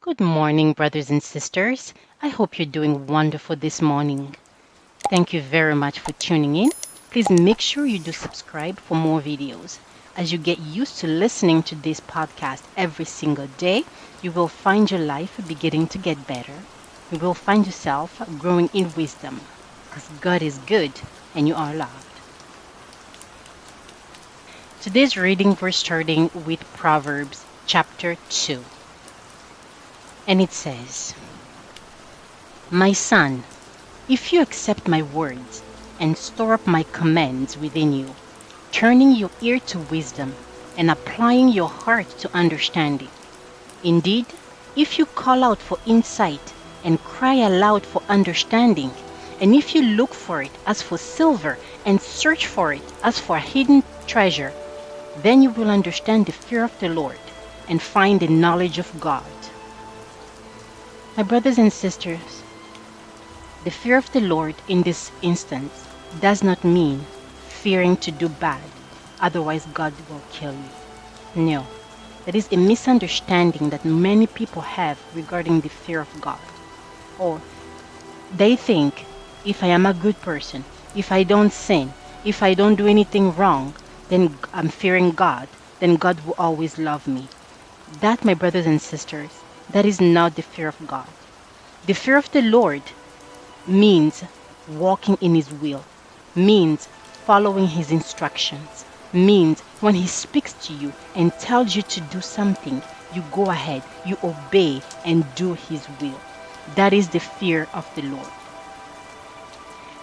Good morning, brothers and sisters. I hope you're doing wonderful this morning. Thank you very much for tuning in. Please make sure you do subscribe for more videos. As you get used to listening to this podcast every single day, you will find your life beginning to get better. You will find yourself growing in wisdom because God is good and you are loved. Today's reading, we're starting with Proverbs Chapter 2. And it says, My son, if you accept my words and store up my commands within you, turning your ear to wisdom and applying your heart to understanding. Indeed, if you call out for insight and cry aloud for understanding, and if you look for it as for silver and search for it as for a hidden treasure, then you will understand the fear of the Lord and find the knowledge of God. My brothers and sisters, the fear of the Lord in this instance does not mean fearing to do bad, otherwise God will kill you. No, that is a misunderstanding that many people have regarding the fear of God. Or they think, if I am a good person, if I don't sin, if I don't do anything wrong, then I'm fearing God, then God will always love me. That, my brothers and sisters, that is not the fear of God. The fear of the Lord means walking in His will, means following His instructions, means when He speaks to you and tells you to do something, you go ahead, you obey and do His will. That is the fear of the Lord.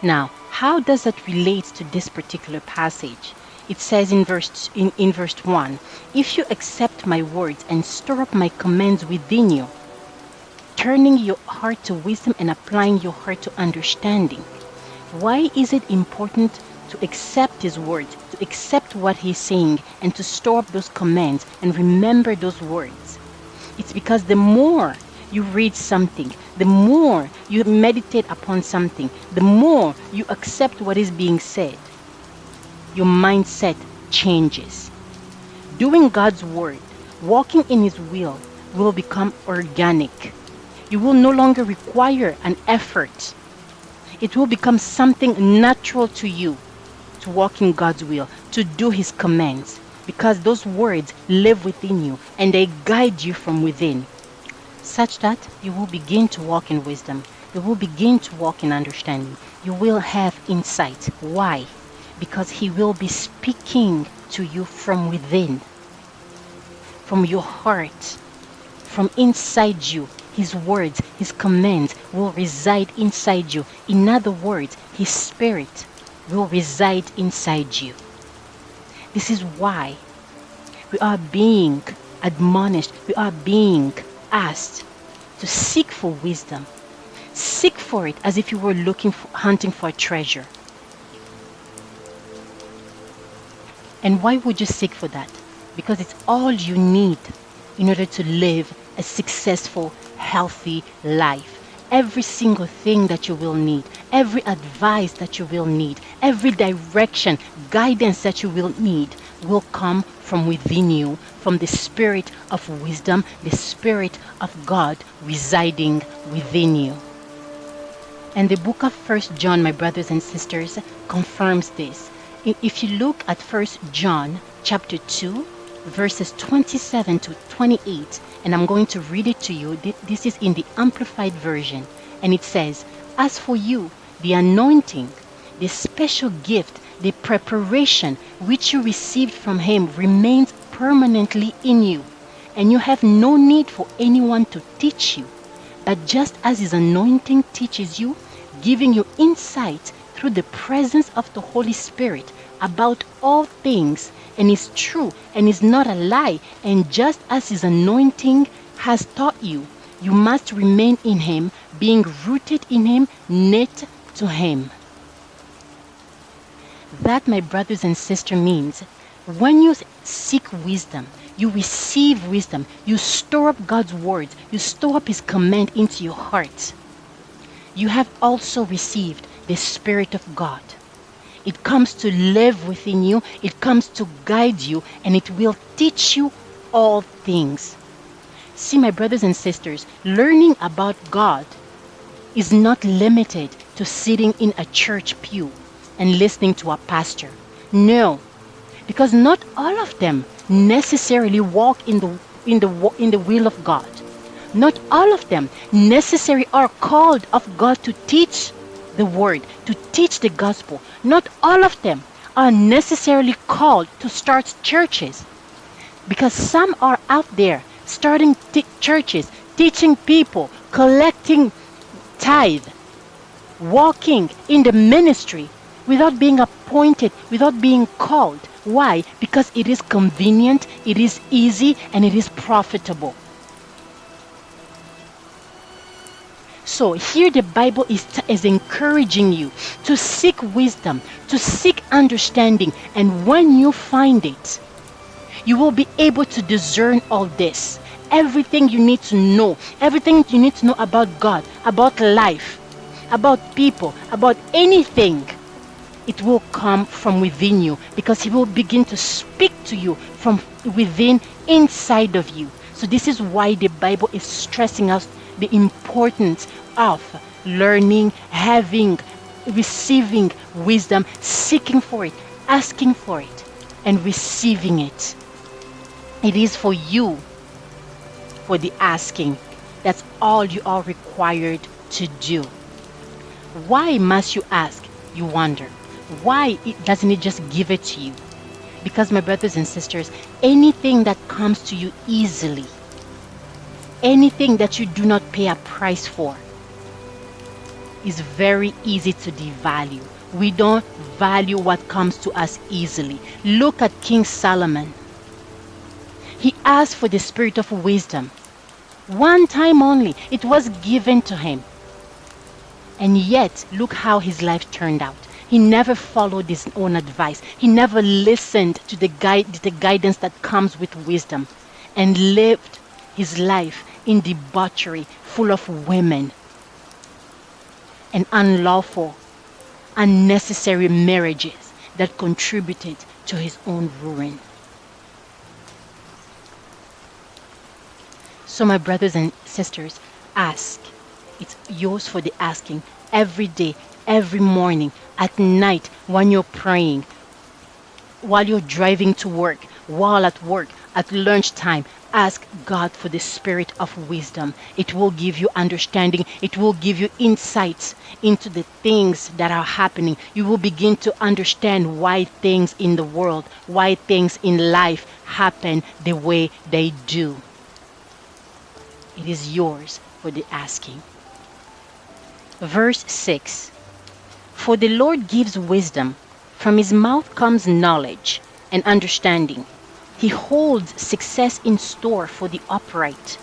Now, how does that relate to this particular passage? It says in verse 1, if you accept my words and store up my commands within you, turning your heart to wisdom and applying your heart to understanding. Why is it important to accept His words, to accept what He's saying, and to store up those commands and remember those words? It's because the more you read something, the more you meditate upon something, the more you accept what is being said, your mindset changes. Doing God's word, walking in His will become organic. You will no longer require an effort. It will become something natural to you to walk in God's will, to do His commands, because those words live within you and they guide you from within, such that you will begin to walk in wisdom. You will begin to walk in understanding. You will have insight. Why? Because He will be speaking to you from within, from your heart, from inside you. His words, His commands will reside inside you. In other words, His Spirit will reside inside you. This is why we are being admonished, we are being asked to seek for wisdom. Seek for it as if you were hunting for a treasure. And why would you seek for that? Because it's all you need in order to live a successful, healthy life. Every single thing that you will need, every advice that you will need, every direction, guidance that you will need will come from within you, from the Spirit of wisdom, the Spirit of God residing within you. And the book of 1 John, my brothers and sisters, confirms this. If you look at 1 John chapter 2, verses 27 to 28, and I'm going to read it to you. This is in the Amplified Version, and it says, as for you, the anointing, the special gift, the preparation which you received from Him remains permanently in you, and you have no need for anyone to teach you. But just as His anointing teaches you, giving you insight through the presence of the Holy Spirit about all things, and is true and is not a lie, and just as His anointing has taught you, you must remain in Him, being rooted in Him, knit to Him. That, my brothers and sisters, means when you seek wisdom, you receive wisdom, you store up God's words, you store up His command into your heart. You have also received the Spirit of God. It comes to live within you, it comes to guide you, and it will teach you all things. See, my brothers and sisters, learning about God is not limited to sitting in a church pew and listening to a pastor. No, because not all of them necessarily walk in the will of God. Not all of them necessarily are called of God to teach the word, to teach the gospel. Not all of them are necessarily called to start churches, because some are out there starting churches, teaching people, collecting tithe, walking in the ministry without being appointed, without being called. Why? Because it is convenient, it is easy, and it is profitable. So here the Bible is encouraging you to seek wisdom, to seek understanding, and when you find it, you will be able to discern all this. Everything you need to know, everything you need to know about God, about life, about people, about anything, it will come from within you, because He will begin to speak to you from within, inside of you. So this is why the Bible is stressing us the importance of learning, having, receiving wisdom, seeking for it, asking for it, and receiving it. It is for you, for the asking. That's all you are required to do. Why must you ask? You wonder. Why doesn't it just give it to you? Because, my brothers and sisters, anything that comes to you easily, anything that you do not pay a price for, is very easy to devalue. We don't value what comes to us easily. Look at King Solomon. He asked for the spirit of wisdom. One time only, it was given to him. And yet, look how his life turned out. He never followed his own advice. He never listened to the guidance that comes with wisdom, and lived his life in debauchery, full of women and unlawful, unnecessary marriages that contributed to his own ruin. So, my brothers and sisters, ask. It's yours for the asking, every day, every morning, at night, when you're praying, while you're driving to work, while at work, at lunchtime. Ask God for the spirit of wisdom. It will give you understanding. It will give you insights into the things that are happening. You will begin to understand why things in the world, why things in life happen the way they do. It is yours for the asking. Verse 6. For the Lord gives wisdom. From His mouth comes knowledge and understanding. He holds success in store for the upright.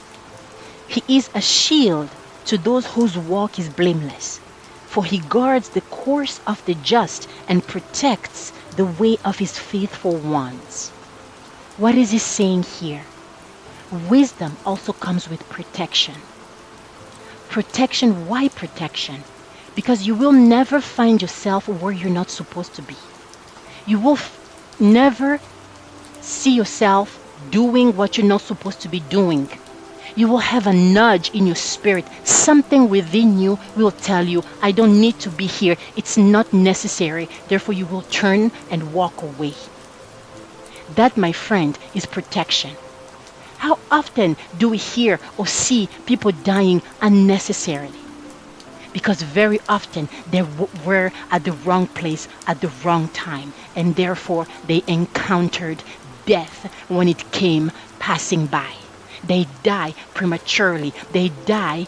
He is a shield to those whose walk is blameless. For He guards the course of the just and protects the way of His faithful ones. What is He saying here? Wisdom also comes with protection. Protection, why protection? Because you will never find yourself where you're not supposed to be. You will never see yourself doing what you're not supposed to be doing. You will have a nudge in your spirit. Something within you will tell you, I don't need to be here. It's not necessary. Therefore, you will turn and walk away. That, my friend, is protection. How often do we hear or see people dying unnecessarily? Because very often they were at the wrong place at the wrong time, and therefore they encountered death when it came passing by. They die prematurely. They die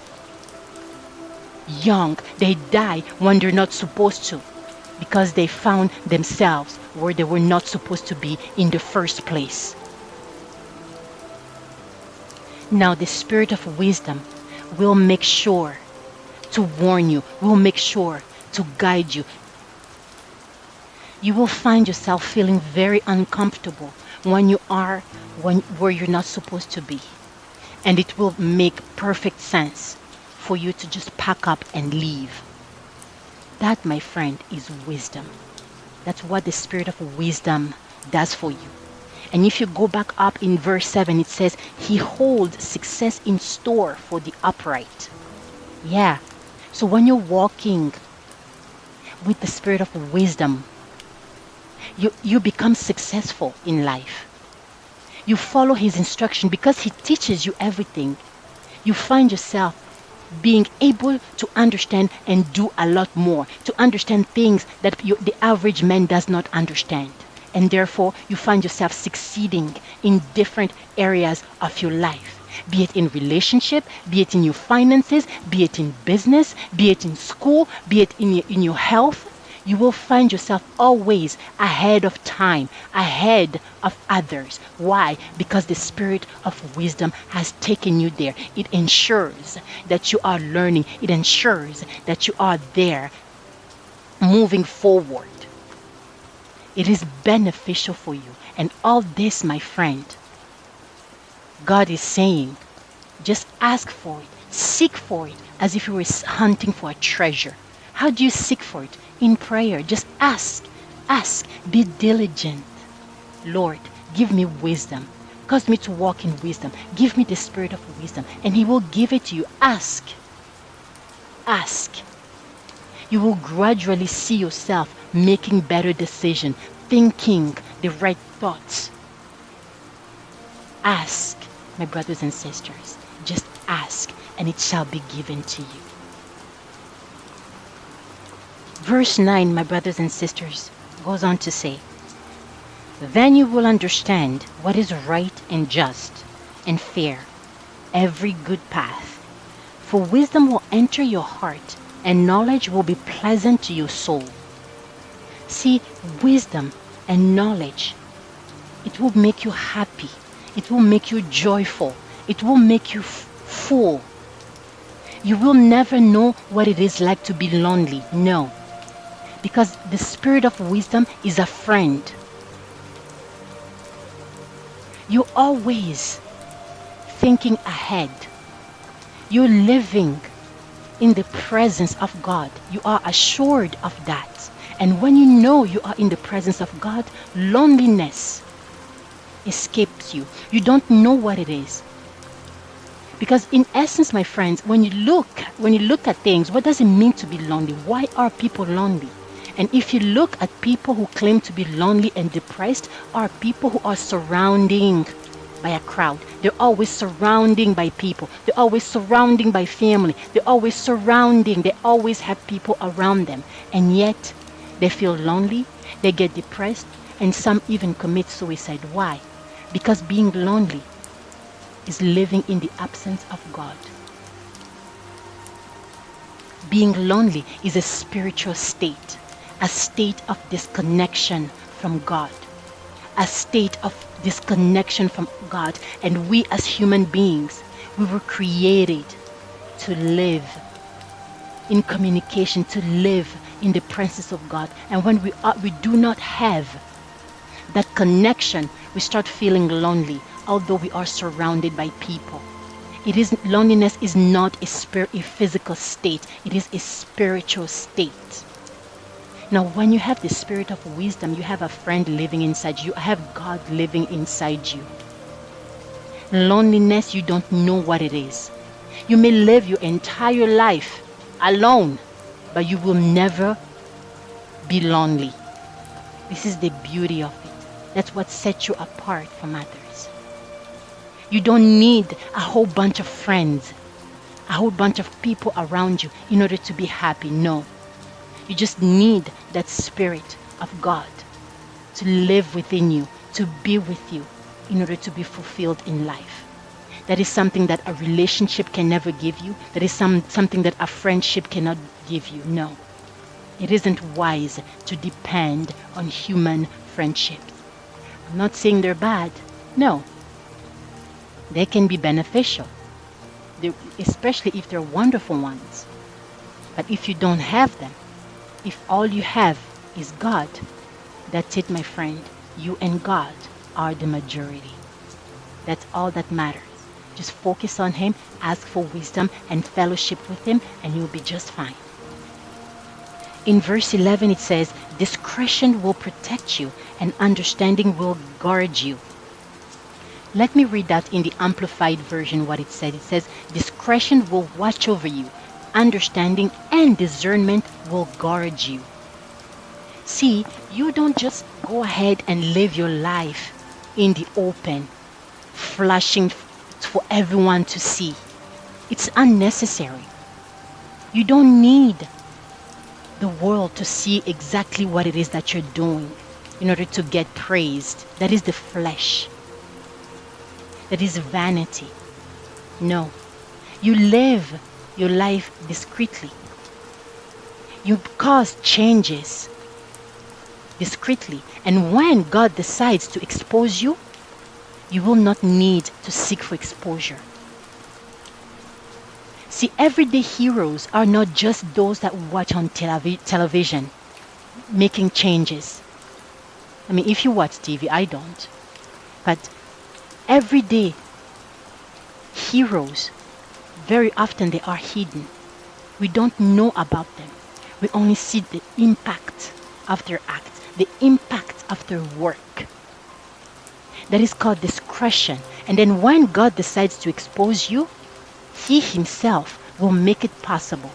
young. They die when they're not supposed to, because they found themselves where they were not supposed to be in the first place. Now the spirit of wisdom will make sure to warn you, will make sure to guide you. You will find yourself feeling very uncomfortable when you are where you're not supposed to be. And it will make perfect sense for you to just pack up and leave. That, my friend, is wisdom. That's what the spirit of wisdom does for you. And if you go back up in verse 7, it says, He holds success in store for the upright. Yeah. So when you're walking with the spirit of wisdom, you become successful in life. You follow His instruction because He teaches you everything. You find yourself being able to understand and do a lot more, to understand things that the average man does not understand. And therefore, you find yourself succeeding in different areas of your life. Be it in relationship, be it in your finances, be it in business, be it in school, be it in your health. You will find yourself always ahead of time, ahead of others. Why? Because the spirit of wisdom has taken you there. It ensures that you are learning. It ensures that you are there moving forward. It is beneficial for you. And all this, my friend, God is saying, just ask for it, seek for it, as if you were hunting for a treasure. How do you seek for it? In prayer. Just ask, be diligent. Lord, give me wisdom. Cause me to walk in wisdom. Give me the spirit of wisdom. And He will give it to you. Ask. You will gradually see yourself making better decisions, thinking the right thoughts. Ask, my brothers and sisters. Just ask, and it shall be given to you. Verse 9, my brothers and sisters, goes on to say, Then you will understand what is right and just and fair, every good path. For wisdom will enter your heart, and knowledge will be pleasant to your soul. See, wisdom and knowledge, it will make you happy. It will make you joyful. It will make you full. You will never know what it is like to be lonely. No. Because the spirit of wisdom is a friend. You're always thinking ahead. You're living in the presence of God. You are assured of that. And when you know you are in the presence of God, loneliness escapes you. You don't know what it is. Because in essence, my friends, when you look at things, what does it mean to be lonely? Why are people lonely? And if you look at people who claim to be lonely and depressed, are people who are surrounding by a crowd. They're always surrounding by people. They're always surrounding by family. They're always surrounding. They always have people around them. And yet, they feel lonely, they get depressed, and some even commit suicide. Why? Because being lonely is living in the absence of God. Being lonely is a spiritual state, a state of disconnection from God, a state of disconnection from God. And we as human beings, we were created to live in communication, to live in the presence of God. And when we do not have that connection, we start feeling lonely, although we are surrounded by people. Loneliness is not a physical state. It is a spiritual state. Now, when you have the spirit of wisdom, you have a friend living inside you. You have God living inside you. Loneliness, you don't know what it is. You may live your entire life alone, but you will never be lonely. This is the beauty of it. That's what sets you apart from others. You don't need a whole bunch of friends, a whole bunch of people around you in order to be happy. No. You just need that spirit of God to live within you, to be with you in order to be fulfilled in life. That is something that a relationship can never give you. That is something that a friendship cannot give you. No. It isn't wise to depend on human friendships. I'm not saying they're bad. No. They can be beneficial, especially if they're wonderful ones. But if you don't have them, if all you have is God, that's it, my friend. You and God are the majority. That's all that matters. Just focus on Him, ask for wisdom and fellowship with Him, and you'll be just fine. In verse 11 it says, discretion will protect you and understanding will guard you. Let me read that in the Amplified Version what it says. It says, discretion will watch over you. Understanding and discernment will guard you. See, you don't just go ahead and live your life in the open, flashing for everyone to see. It's unnecessary. You don't need the world to see exactly what it is that you're doing in order to get praised. That is the flesh. That is vanity. No. You live your life discreetly. You cause changes discreetly. And when God decides to expose you, you will not need to seek for exposure. See, everyday heroes are not just those that watch on television making changes. I mean, if you watch TV, I don't. But everyday heroes, very often they are hidden. We don't know about them. We only see the impact of their acts, the impact of their work. That is called discretion. And then when God decides to expose you, He Himself will make it possible.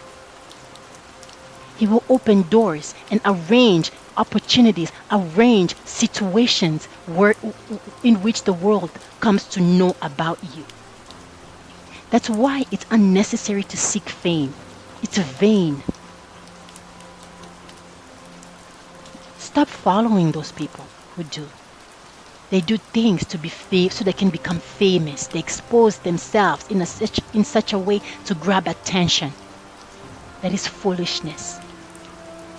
He will open doors and arrange opportunities, arrange situations in which the world comes to know about you. That's why it's unnecessary to seek fame. It's vain. Stop following those people who do. They do things to be so they can become famous. They expose themselves in such a way to grab attention. That is foolishness.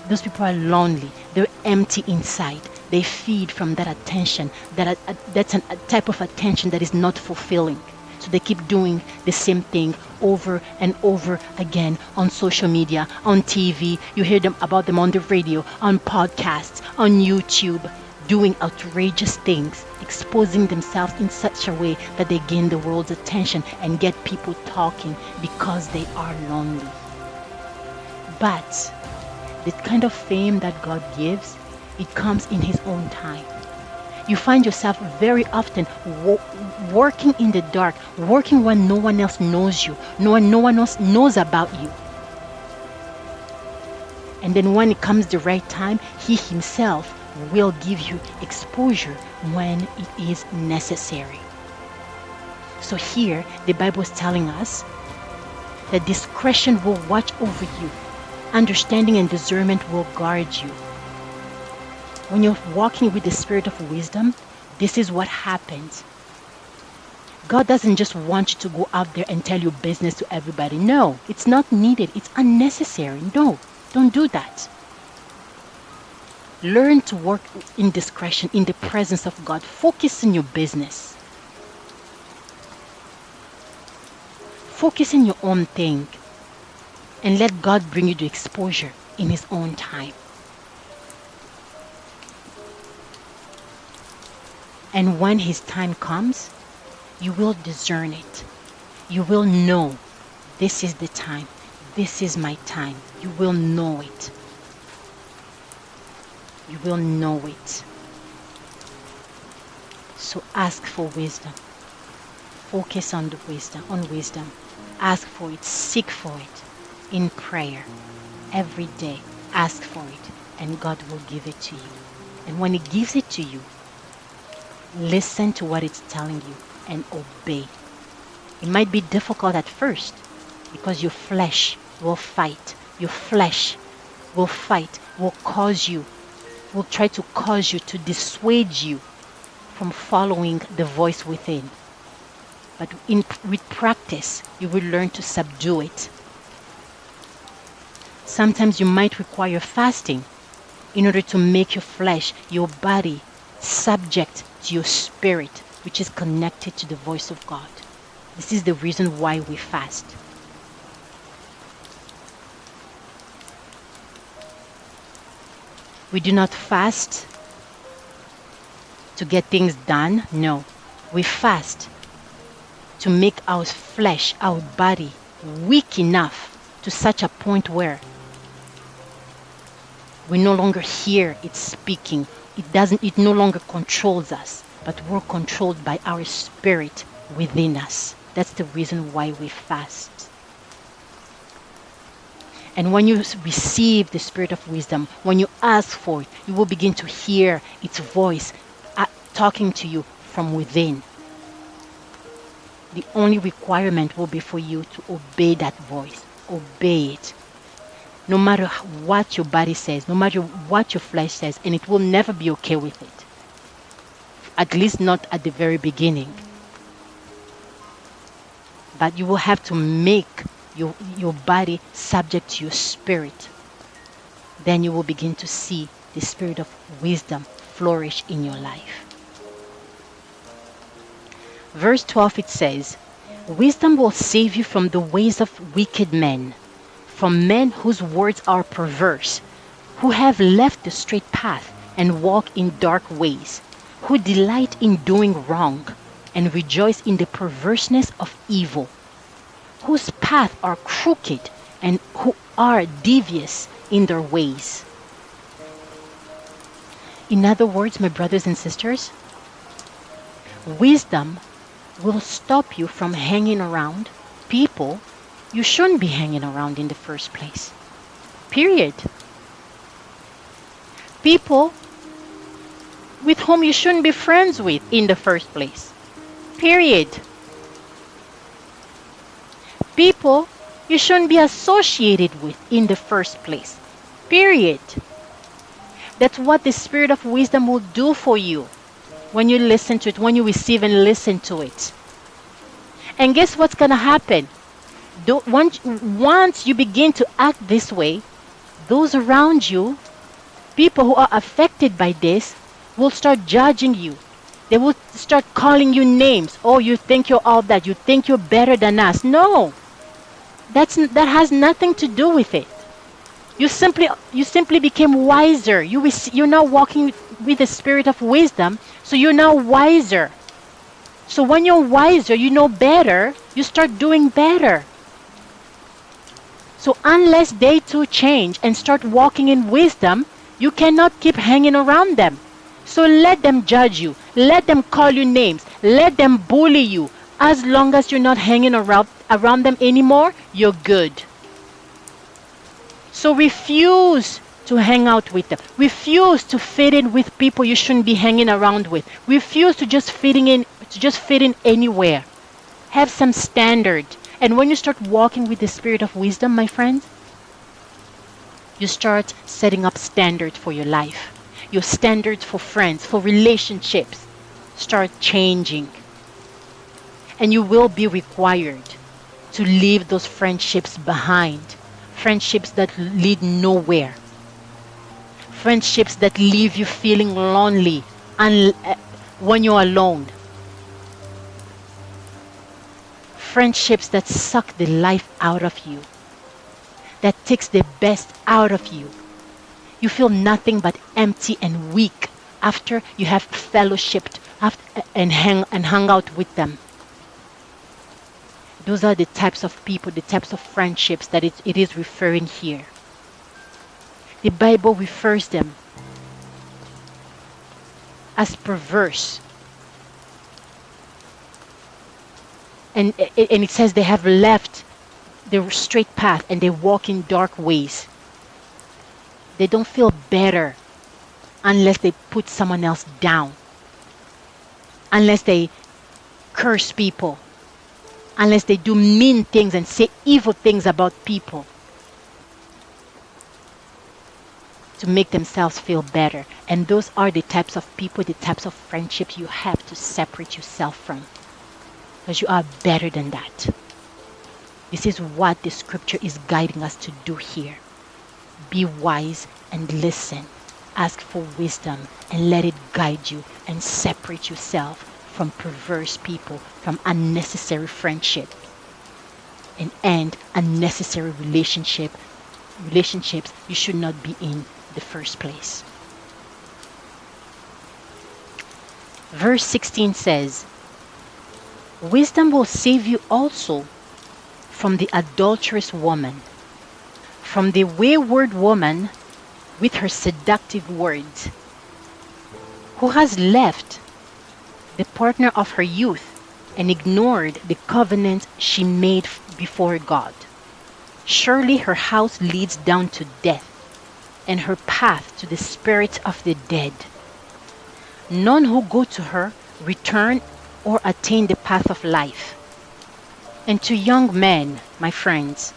Those people are lonely. They're empty inside. They feed from that attention. That's a type of attention that is not fulfilling. So they keep doing the same thing over and over again on social media, on TV. You hear about them on the radio, on podcasts, on YouTube, doing outrageous things, exposing themselves in such a way that they gain the world's attention and get people talking because they are lonely. But the kind of fame that God gives, it comes in His own time. You find yourself very often working in the dark, working when no one else knows you, no one else knows about you. And then when it comes the right time, He Himself will give you exposure when it is necessary. So here, the Bible is telling us that discretion will watch over you. Understanding and discernment will guard you. When you're walking with the spirit of wisdom, this is what happens. God doesn't just want you to go out there and tell your business to everybody. No, it's not needed. It's unnecessary. No, don't do that. Learn to work in discretion, in the presence of God. Focus on your business. Focus on your own thing. And let God bring you the exposure in His own time. And when His time comes, you will discern it. You will know, this is the time. This is my time. You will know it. You will know it. So ask for wisdom. Focus on the wisdom. Ask for it. Seek for it in prayer. Every day, ask for it, and God will give it to you. And when He gives it to you, listen to what it's telling you and obey. It might be difficult at first because your flesh will fight. Your flesh will fight, will try to cause you to dissuade you from following the voice within. But with practice, you will learn to subdue it. Sometimes you might require fasting in order to make your flesh, your body, subject to your spirit, which is connected to the voice of God. This is the reason why we fast. We do not fast to get things done. No, we fast to make our flesh, our body, weak enough to such a point where we no longer hear it speaking. It no longer controls us. but we're controlled by our spirit within us. That's the reason why we fast. And when you receive the spirit of wisdom, when you ask for it, you will begin to hear its voice talking to you from within. The only requirement will be for you to obey that voice. Obey it. No matter what your body says, no matter what your flesh says, and it will never be okay with it. At least not at the very beginning. But you will have to make your body subject to your spirit. Then you will begin to see the spirit of wisdom flourish in your life. Verse 12 it says, wisdom will save you from the ways of wicked men, from men whose words are perverse, who have left the straight path and walk in dark ways, who delight in doing wrong and rejoice in the perverseness of evil, whose paths are crooked and who are devious in their ways. In other words, my brothers and sisters, wisdom will stop you from hanging around people you shouldn't be hanging around in the first place. Period. People with whom you shouldn't be friends with in the first place. Period. People you shouldn't be associated with in the first place. Period. That's what the spirit of wisdom will do for you when you listen to it, when you receive and listen to it. And guess what's going to happen? Once you begin to act this way, those around you, people who are affected by this, will start judging you. They will start calling you names. Oh, you think you're all that. You think you're better than us. No. That has nothing to do with it. You simply became wiser. You're now walking with the spirit of wisdom, so you're now wiser. So when you're wiser, you know better, you start doing better. So unless they too change and start walking in wisdom, you cannot keep hanging around them. So let them judge you. Let them call you names. Let them bully you. As long as you're not hanging around them anymore, you're good. So refuse to hang out with them. Refuse to fit in with people you shouldn't be hanging around with. Refuse to just fit in anywhere. Have some standard. And when you start walking with the spirit of wisdom, my friends, you start setting up standards for your life. Your standards for friends, for relationships, start changing. And you will be required to leave those friendships behind. Friendships that lead nowhere. Friendships that leave you feeling lonely when you're alone. Friendships that suck the life out of you. That takes the best out of you. You feel nothing but empty and weak after you have fellowshipped and hung out with them. Those are the types of people, the types of friendships that it is referring here. The Bible refers them as perverse. And it says they have left the straight path and they walk in dark ways. They don't feel better unless they put someone else down. Unless they curse people. Unless they do mean things and say evil things about people to make themselves feel better. And those are the types of people, the types of friendships you have to separate yourself from. Because you are better than that. This is what the scripture is guiding us to do here. Be wise and listen. Ask for wisdom and let it guide you and separate yourself from perverse people, from unnecessary friendship, and end unnecessary relationships you should not be in the first place. Verse 16 says, wisdom will save you also from the adulterous woman, from the wayward woman with her seductive words, who has left the partner of her youth, and ignored the covenant she made before God. Surely her house leads down to death, and her path to the spirit of the dead. None who go to her return or attain the path of life. And to young men, my friends,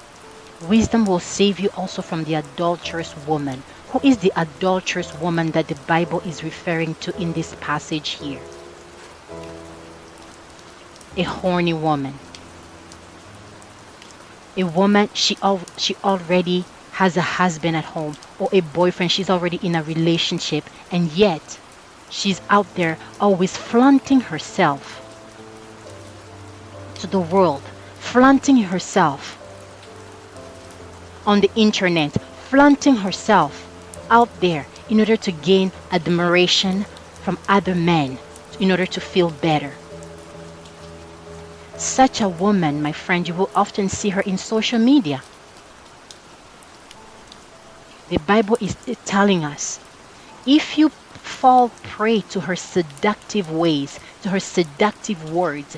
wisdom will save you also from the adulterous woman. Who is the adulterous woman that the Bible is referring to in this passage here? A horny woman. A woman, she already has a husband at home or a boyfriend. She's already in a relationship, and yet she's out there always flaunting herself to the world, flaunting herself on the internet, flaunting herself out there in order to gain admiration from other men, in order to feel better. Such a woman, my friend, you will often see her in social media. The Bible is telling us, if you fall prey to her seductive ways, to her seductive words,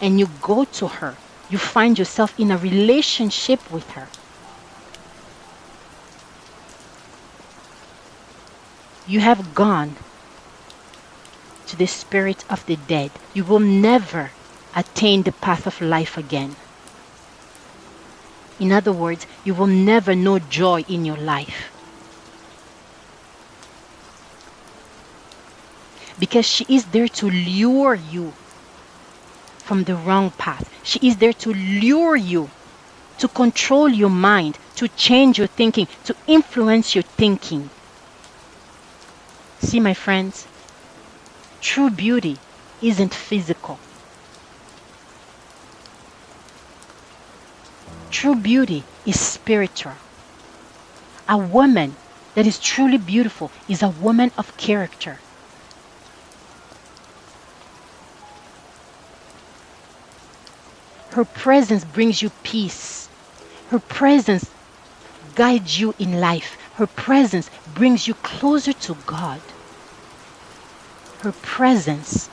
and you go to her, you find yourself in a relationship with her, you have gone to the spirit of the dead. You will never attain the path of life again. In other words, you will never know joy in your life. Because she is there to lure you from the wrong path. She is there to lure you, to control your mind, to change your thinking, to influence your thinking. See, my friends, true beauty isn't physical. True beauty is spiritual. A woman that is truly beautiful is a woman of character. Her presence brings you peace. Her presence guides you in life. Her presence brings you closer to God. Her presence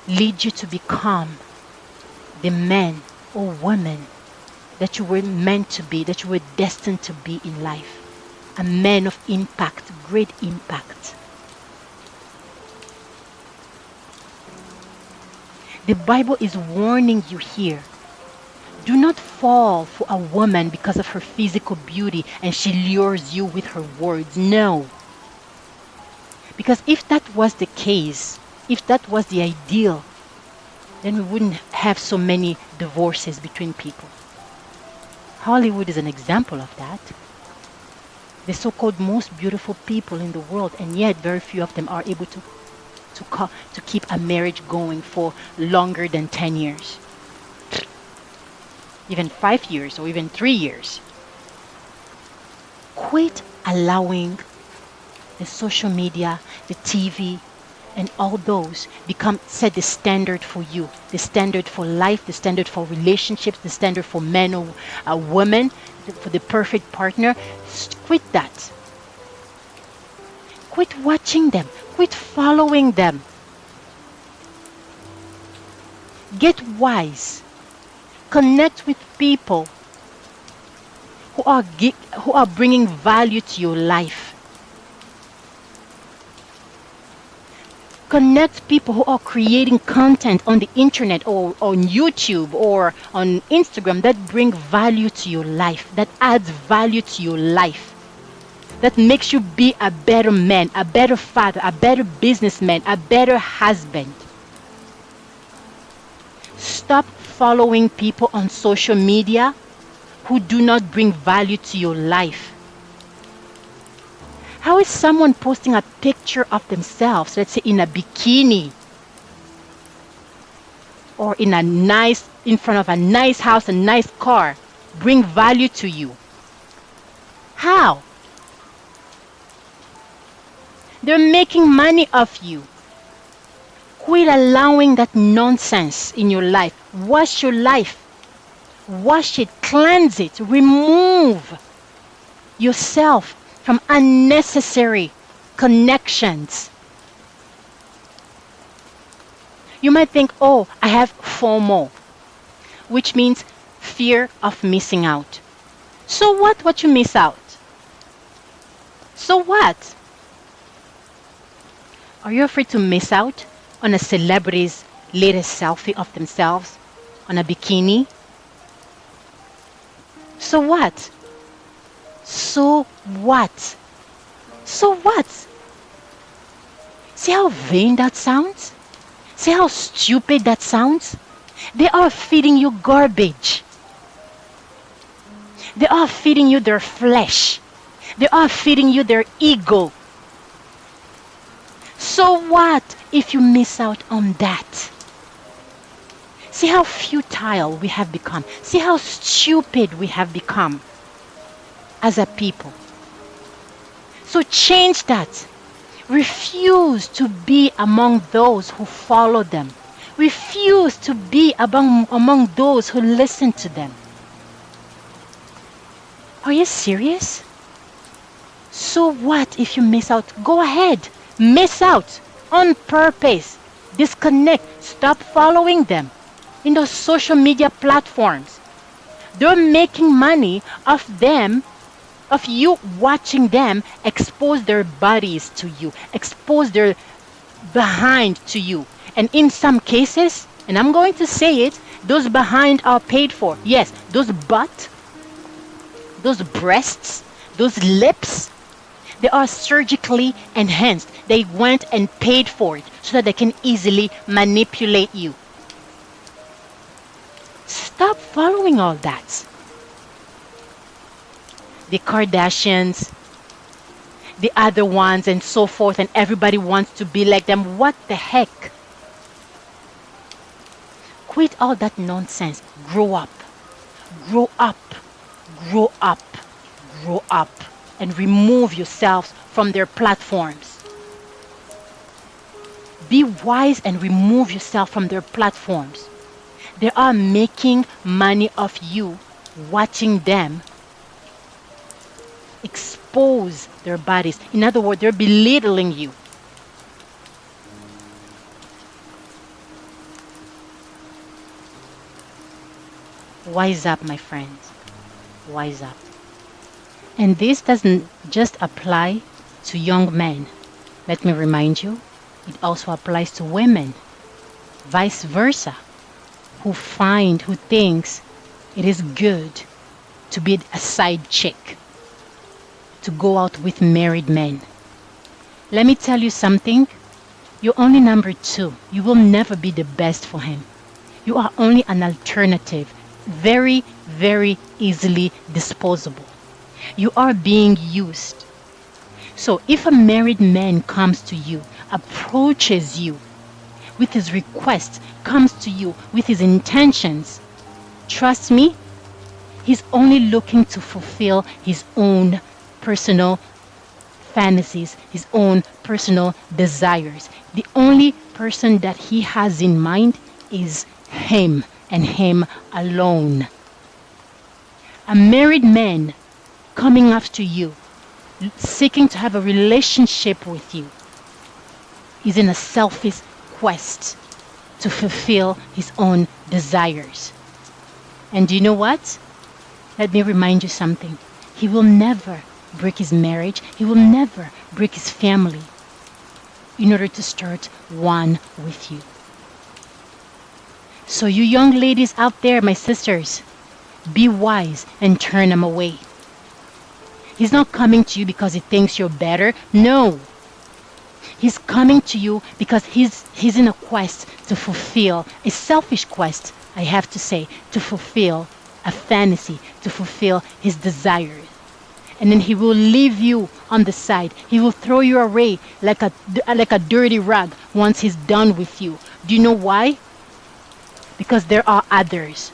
leads you to become the man or woman that you were meant to be, that you were destined to be in life. A man of impact, great impact. The Bible is warning you here. Do not fall for a woman because of her physical beauty and she lures you with her words. No. Because if that was the case, if that was the ideal, then we wouldn't have so many divorces between people. Hollywood is an example of that. The so-called most beautiful people in the world, and yet very few of them are able to keep a marriage going for longer than 10 years. Even 5 years or even 3 years. Quit allowing the social media, the TV, and all those set the standard for you, the standard for life, the standard for relationships, the standard for men or women, for the perfect partner. Quit that. Quit watching them. Quit following them. Get wise. Connect with people who are bringing value to your life. Connect people who are creating content on the internet or on YouTube or on Instagram that bring value to your life, that adds value to your life, that makes you be a better man, a better father, a better businessman, a better husband. Stop following people on social media who do not bring value to your life. How is someone posting a picture of themselves, let's say in a bikini, or in front of a nice house, a nice car, bring value to you? How? They're making money off you. Quit allowing that nonsense in your life. Wash your life. Wash it, cleanse it, remove yourself from unnecessary connections. You might think, oh, I have FOMO, which means fear of missing out. So what you miss out? So what? Are you afraid to miss out on a celebrity's latest selfie of themselves on a bikini? So what? So what? So what? See how vain that sounds? See how stupid that sounds? They are feeding you garbage. They are feeding you their flesh. They are feeding you their ego. So what if you miss out on that? See how futile we have become. See how stupid we have become as a people. So change that. Refuse to be among those who follow them. Refuse to be among those who listen to them. Are you serious? So what if you miss out? Go ahead. Miss out on purpose. Disconnect. Stop following them in those social media platforms. They're making money off them, of you watching them expose their bodies to you, expose their behind to you. And in some cases, and I'm going to say it, those behind are paid for. Yes, those butt, those breasts, those lips, they are surgically enhanced. They went and paid for it so that they can easily manipulate you. Stop following all that. The Kardashians, the other ones, and so forth, and everybody wants to be like them. What the heck? Quit all that nonsense. Grow up. Grow up. Grow up. Grow up. And remove yourselves from their platforms. Be wise and remove yourself from their platforms. They are making money off you watching them expose their bodies. In other words, they're belittling you. Wise up, my friends. Wise up. And this doesn't just apply to young men. Let me remind you, it also applies to women. Vice versa. Who thinks it is good to be a side chick, to go out with married men. Let me tell you something. You're only number 2. You will never be the best for him. You are only an alternative, very, very easily disposable. You are being used. So if a married man comes to you, approaches you with his request, comes to you with his intentions, trust me, he's only looking to fulfill his own personal fantasies, his own personal desires. The only person that he has in mind is him and him alone. A married man coming after you, seeking to have a relationship with you, is in a selfish quest to fulfill his own desires. And do you know what? Let me remind you something. He will never break his marriage. He will never break his family in order to start one with you. So you young ladies out there, my sisters, be wise and turn him away. He's not coming to you because he thinks you're better. No. He's coming to you because he's in a quest to fulfill, a selfish quest, I have to say, to fulfill a fantasy, to fulfill his desires. And then he will leave you on the side. He will throw you away like a dirty rag once he's done with you. Do you know why? Because there are others.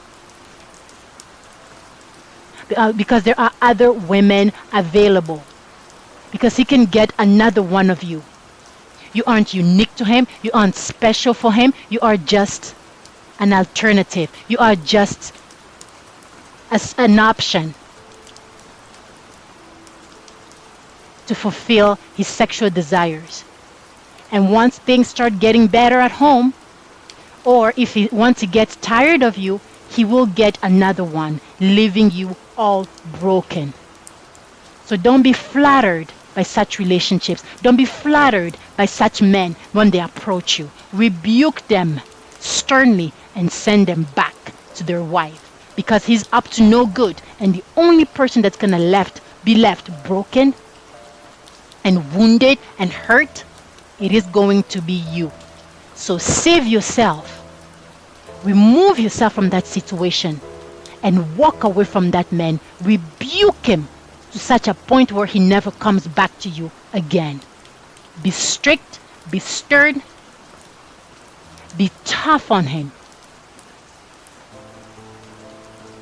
Because there are other women available. Because he can get another one of you. You aren't unique to him. You aren't special for him. You are just an alternative. You are just an option. to fulfill his sexual desires. And once things start getting better at home, or if once he gets tired of you, he will get another one, leaving you all broken. So don't be flattered by such relationships. Don't be flattered by such men when they approach you. Rebuke them sternly and send them back to their wife, because he's up to no good, and the only person that's going to be left broken and wounded and hurt, it is going to be you. So save yourself. Remove yourself from that situation and walk away from that man. Rebuke him to such a point where he never comes back to you again. Be strict, be stern, be tough on him.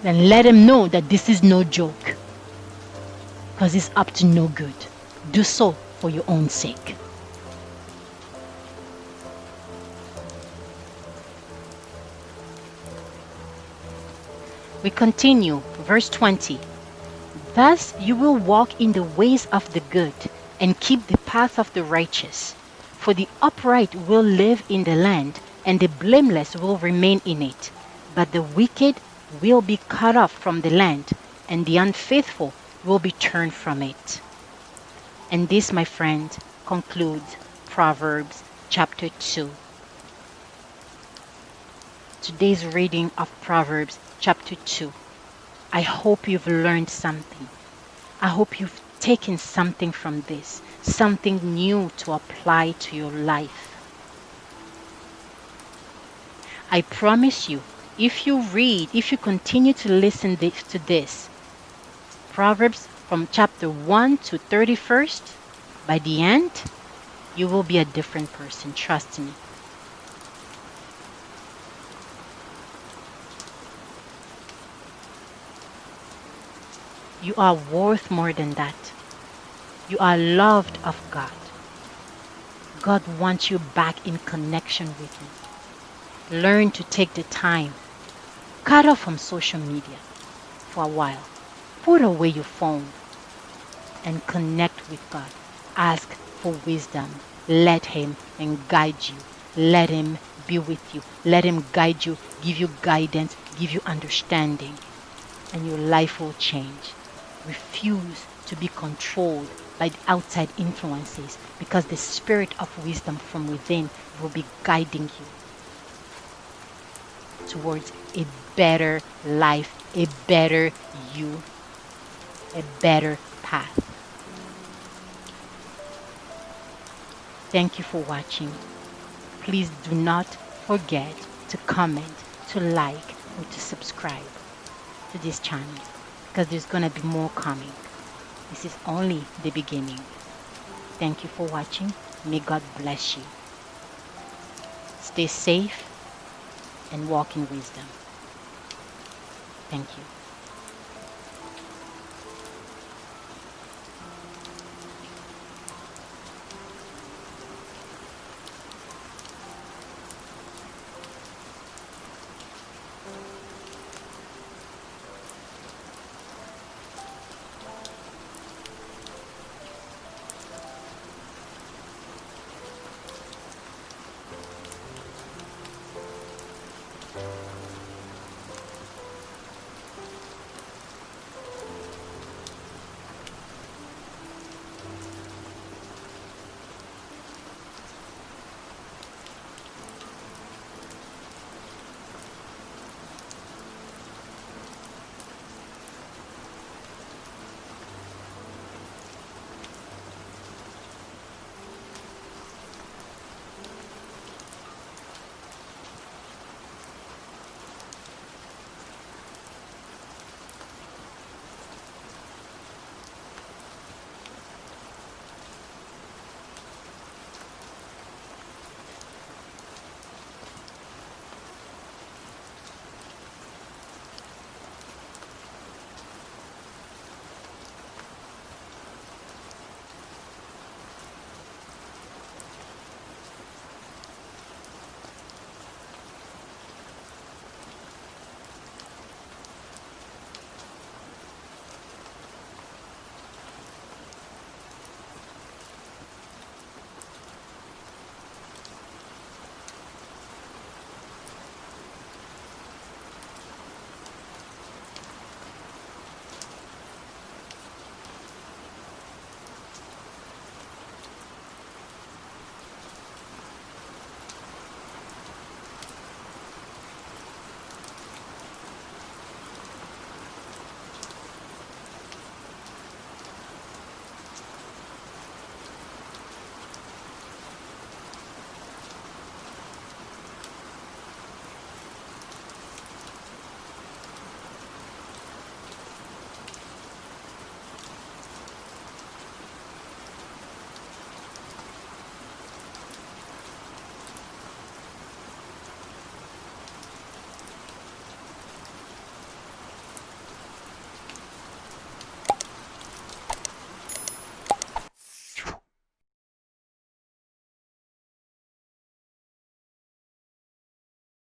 Then let him know that this is no joke, because he's up to no good. Do so for your own sake. We continue, verse 20. Thus you will walk in the ways of the good and keep the path of the righteous. For the upright will live in the land, and the blameless will remain in it. But the wicked will be cut off from the land, and the unfaithful will be turned from it. And this, my friend, concludes Proverbs chapter 2. Today's reading of Proverbs chapter 2. I hope you've learned something. I hope you've taken something from this, something new to apply to your life. I promise you, if you continue to listen to this, Proverbs from chapter 1 to 31st, by the end, you will be a different person, trust me. You are worth more than that. You are loved of God. God wants you back in connection with Him. Learn to take the time. Cut off from social media for a while. Put away your phone and connect with God. Ask for wisdom. Let Him guide you. Let Him be with you. Let Him guide you, give you guidance, give you understanding, and your life will change. Refuse to be controlled by the outside influences, because the spirit of wisdom from within will be guiding you towards a better life, a better you, a better path. Thank you for watching. Please do not forget to comment, to like, or to subscribe to this channel, because there's going to be more coming. This is only the beginning. Thank you for watching. May God bless you. Stay safe and walk in wisdom. Thank you.